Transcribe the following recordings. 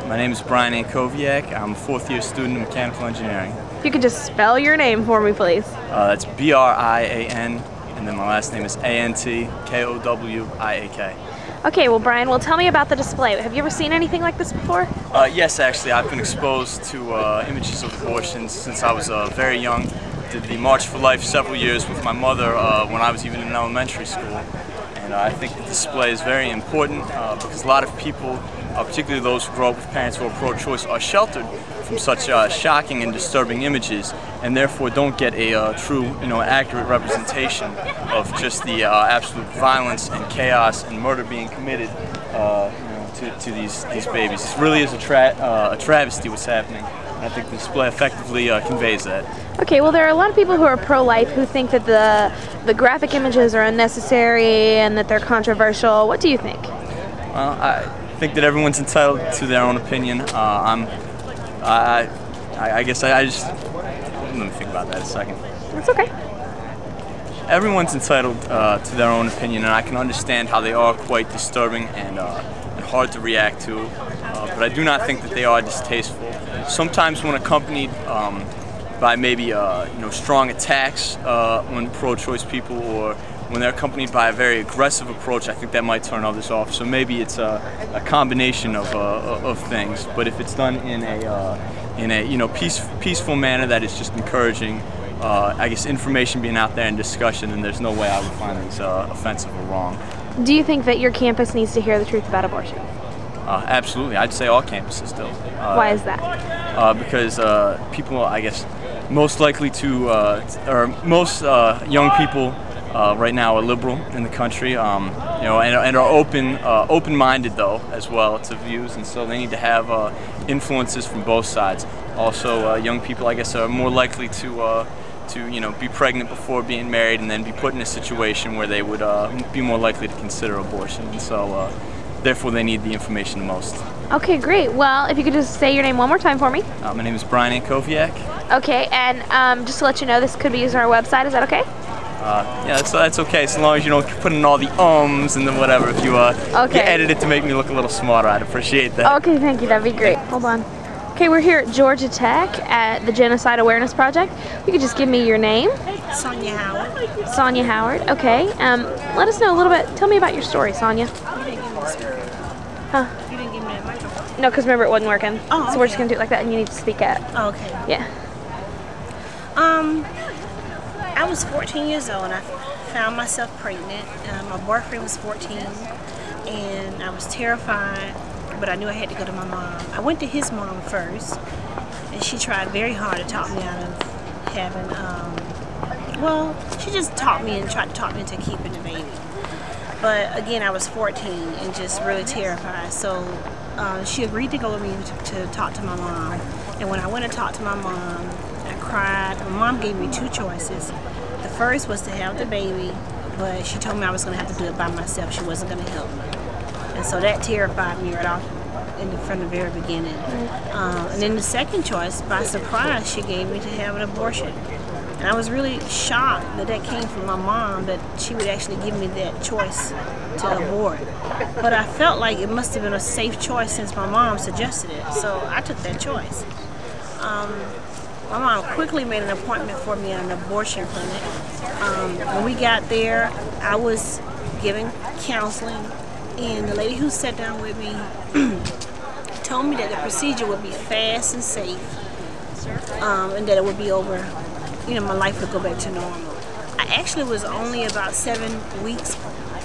My name is Brian Ankoviak. I'm a fourth-year student in mechanical engineering. If you could just spell your name for me, please. That's B-R-I-A-N, and then my last name is A-N-T-K-O-W-I-A-K. Okay, well, Brian, tell me about the display. Have you ever seen anything like this before? Yes, actually, I've been exposed to images of abortions since I was very young. Did the March for Life several years with my mother when I was even in elementary school. And I think the display is very important because a lot of people, particularly those who grow up with parents who are pro-choice, are sheltered from such shocking and disturbing images, and therefore don't get a true, accurate representation of just the absolute violence and chaos and murder being committed to these babies. It really is a travesty what's happening. And I think the display effectively conveys that. Okay, well, there are a lot of people who are pro-life who think that the graphic images are unnecessary and that they're controversial. What do you think? Well, I think that everyone's entitled to their own opinion. I guess I just, let me think about that a second. That's okay. Everyone's entitled to their own opinion, and I can understand how they are quite disturbing and hard to react to, but I do not think that they are distasteful. Sometimes when accompanied by maybe strong attacks when pro-choice people, or when they're accompanied by a very aggressive approach, I think that might turn others off. So maybe it's a combination of things. But if it's done in a peaceful manner that is just encouraging, I guess, information being out there and discussion, then there's no way I would find these offensive or wrong. Do you think that your campus needs to hear the truth about abortion? Absolutely. I'd say all campuses do. Why is that? Because people, I guess, most likely to, or most young people right now are liberal in the country, and are open-minded though as well to views, and so they need to have influences from both sides. Also, young people, I guess, are more likely to be pregnant before being married, and then be put in a situation where they would be more likely to consider abortion, and so therefore they need the information the most. Okay, great. Well, if you could just say your name one more time for me. My name is Brian Ankoviak. Okay, and just to let you know, this could be used on our website. Is that okay? Yeah, that's okay, so long as you don't put in all the ums and then whatever. If you edit it to make me look a little smarter, I'd appreciate that. Okay, thank you. That'd be great. Hold on. Okay, we're here at Georgia Tech at the Genocide Awareness Project. You could just give me your name. Sonya Howard. Sonya Howard. Okay. Let us know a little bit. Tell me about your story, Sonya. You didn't give me the story. Huh? You didn't give me the microphone. No, because remember it wasn't working. Oh, okay. So we're just gonna do it like that, and you need to speak up. Oh, okay. Yeah. I was 14 years old and I found myself pregnant. My boyfriend was 14 and I was terrified, but I knew I had to go to my mom. I went to his mom first, and she tried very hard to talk me out of having, she just tried to talk me into keeping the baby. But again, I was 14 and just really terrified. So she agreed to go with me to talk to my mom. And when I went and talked to my mom, I cried. My mom gave me two choices. The first was to have the baby, but she told me I was going to have to do it by myself. She wasn't going to help me. And so that terrified me right off from the very beginning. And then the second choice, by surprise, she gave me to have an abortion. And I was really shocked that that came from my mom, that she would actually give me that choice to abort. But I felt like it must have been a safe choice since my mom suggested it. So I took that choice. My mom quickly made an appointment for me at an abortion clinic. When we got there, I was giving counseling, and the lady who sat down with me told me that the procedure would be fast and safe, and that it would be over. My life would go back to normal. I actually was only about 7 weeks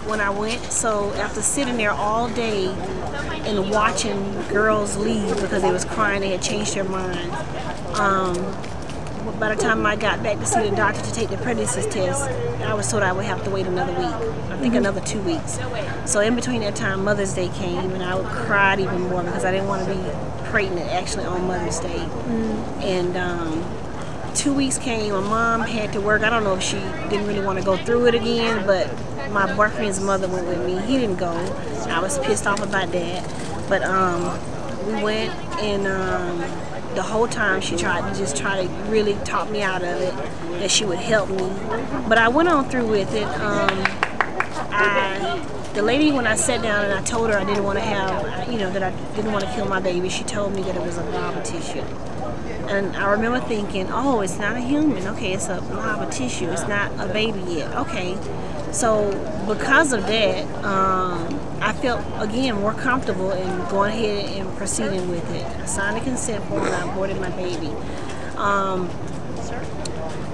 when I went, so after sitting there all day and watching girls leave because they was crying, they had changed their mind. By the time I got back to see the doctor to take the pregnancy test, I was told I would have to wait another week. I think another 2 weeks. So in between that time, Mother's Day came, and I cried even more because I didn't want to be pregnant actually on Mother's Day. And 2 weeks came, my mom had to work. I don't know if she didn't really want to go through it again, but my boyfriend's mother went with me. He didn't go. I was pissed off about that. But we went, and the whole time she tried to really talk me out of it, that she would help me. But I went on through with it. I the lady, when I sat down and I told her I didn't want to have, that I didn't want to kill my baby, she told me that it was a blob of tissue. And I remember thinking, oh, it's not a human. Okay, it's a blob of tissue. It's not a baby yet. Okay. So because of that, I felt, again, more comfortable in going ahead and proceeding with it. I signed a consent form and I aborted my baby.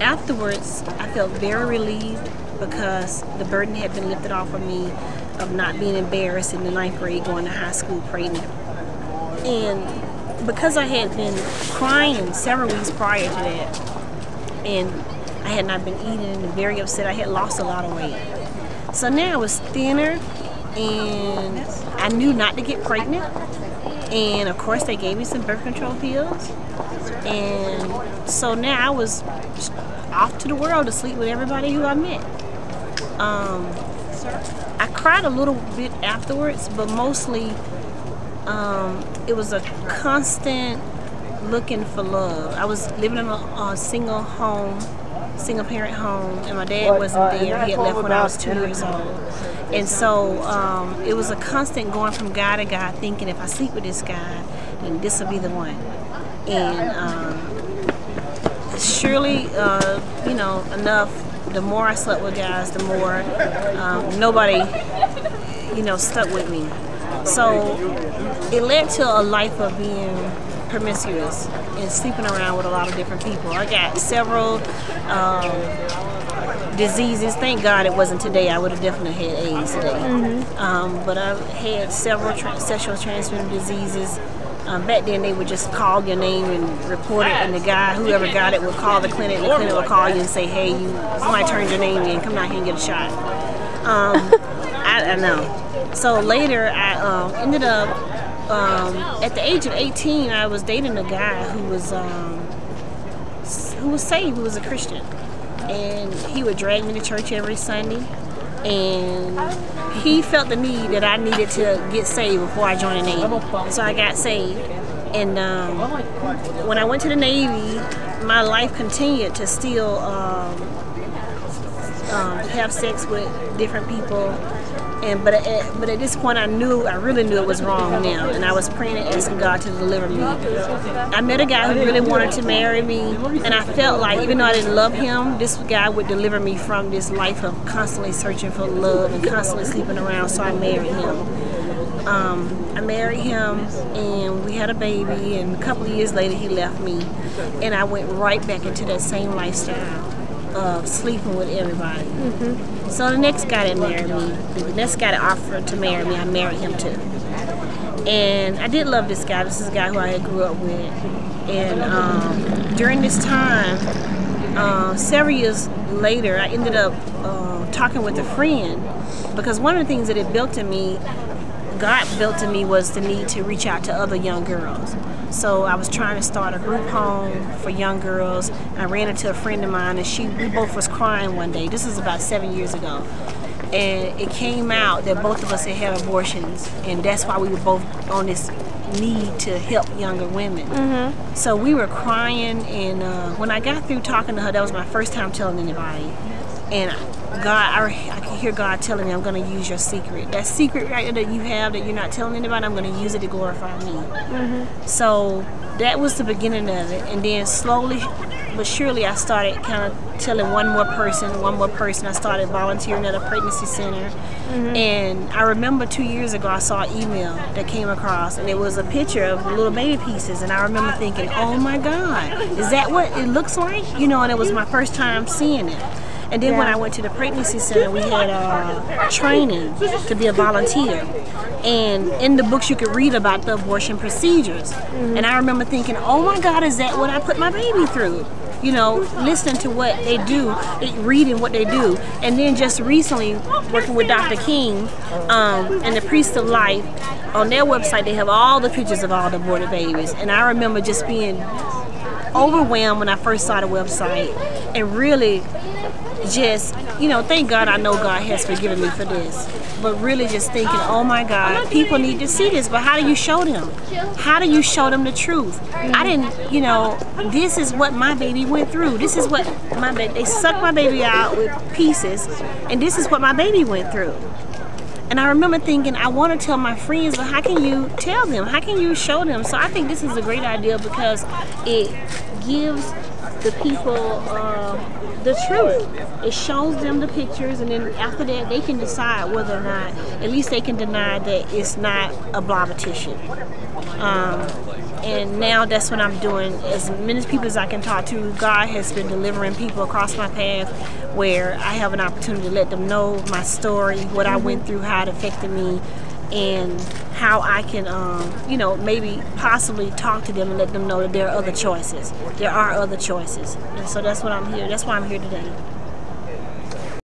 Afterwards, I felt very relieved because the burden had been lifted off of me of not being embarrassed in the 9th grade going to high school pregnant. And because I had been crying several weeks prior to that, and I had not been eating and very upset, I had lost a lot of weight. So now I was thinner, and I knew not to get pregnant. And of course they gave me some birth control pills. And so now I was off to the world to sleep with everybody who I met. I cried a little bit afterwards, but mostly it was a constant looking for love. I was living in a single parent home, and my dad wasn't there. He had left when I was 2 years old. And so it was a constant going from guy to guy, thinking if I sleep with this guy, then this will be the one. And surely, enough, the more I slept with guys, the more nobody, stuck with me. So it led to a life of being promiscuous and sleeping around with a lot of different people. I got several diseases. Thank God it wasn't today. I would have definitely had AIDS today. But I've had several sexual transmitted diseases. Back then they would just call your name and report it, and the guy, whoever got it, would call the clinic, and the clinic would call you and say, hey, somebody turned your name in, come down here and get a shot. I know. So later I ended up, at the age of 18, I was dating a guy who was saved, who was a Christian. And he would drag me to church every Sunday. And he felt the need that I needed to get saved before I joined the Navy. So I got saved. And when I went to the Navy, my life continued to still have sex with different people. But at this point, I really knew it was wrong now, and I was praying and asking God to deliver me. I met a guy who really wanted to marry me, and I felt like even though I didn't love him, this guy would deliver me from this life of constantly searching for love and constantly sleeping around, so I married him. And we had a baby, and a couple of years later he left me, and I went right back into that same lifestyle of sleeping with everybody. So the next guy that married me, the next guy that offered to marry me, I married him too. And I did love this guy. This is a guy who I had grew up with. And during this time, several years later, I ended up talking with a friend, because one of the things that it built in me, God built in me, was the need to reach out to other young girls. So I was trying to start a group home for young girls. I ran into a friend of mine, and we both was crying one day. This is about 7 years ago. And it came out that both of us had abortions, and that's why we were both on this need to help younger women. So we were crying, and when I got through talking to her, that was my first time telling anybody. And I could hear God telling me, I'm going to use your secret. That secret right there that you have that you're not telling anybody, I'm going to use it to glorify me. So that was the beginning of it. And then slowly but surely I started kind of telling one more person. I started volunteering at a pregnancy center. And I remember 2 years ago I saw an email that came across, and it was a picture of little baby pieces. And I remember thinking, oh my God, is that what it looks like? And it was my first time seeing it. And then when I went to the pregnancy center, we had training to be a volunteer. And in the books you could read about the abortion procedures. And I remember thinking, oh my God, is that what I put my baby through? Listening to what they do, reading what they do. And then just recently, working with Dr. King and the Priest of Life, on their website they have all the pictures of all the aborted babies. And I remember just being overwhelmed when I first saw the website, and really just, thank God I know God has forgiven me for this. But really just thinking, oh my God, people need to see this, but how do you show them? How do you show them the truth? I didn't, this is what my baby went through. This is what they sucked my baby out with pieces, and this is what my baby went through. And I remember thinking, I want to tell my friends, but how can you tell them? How can you show them? So I think this is a great idea because it gives the people the truth. It shows them the pictures, and then after that they can decide whether or not, at least they can deny that it's not a blob tissue. And now that's what I'm doing. As many people as I can talk to, God has been delivering people across my path where I have an opportunity to let them know my story, what I went through, how it affected me, and how I can, you know, maybe possibly talk to them and let them know that there are other choices. There are other choices. And so that's what I'm here. That's why I'm here today.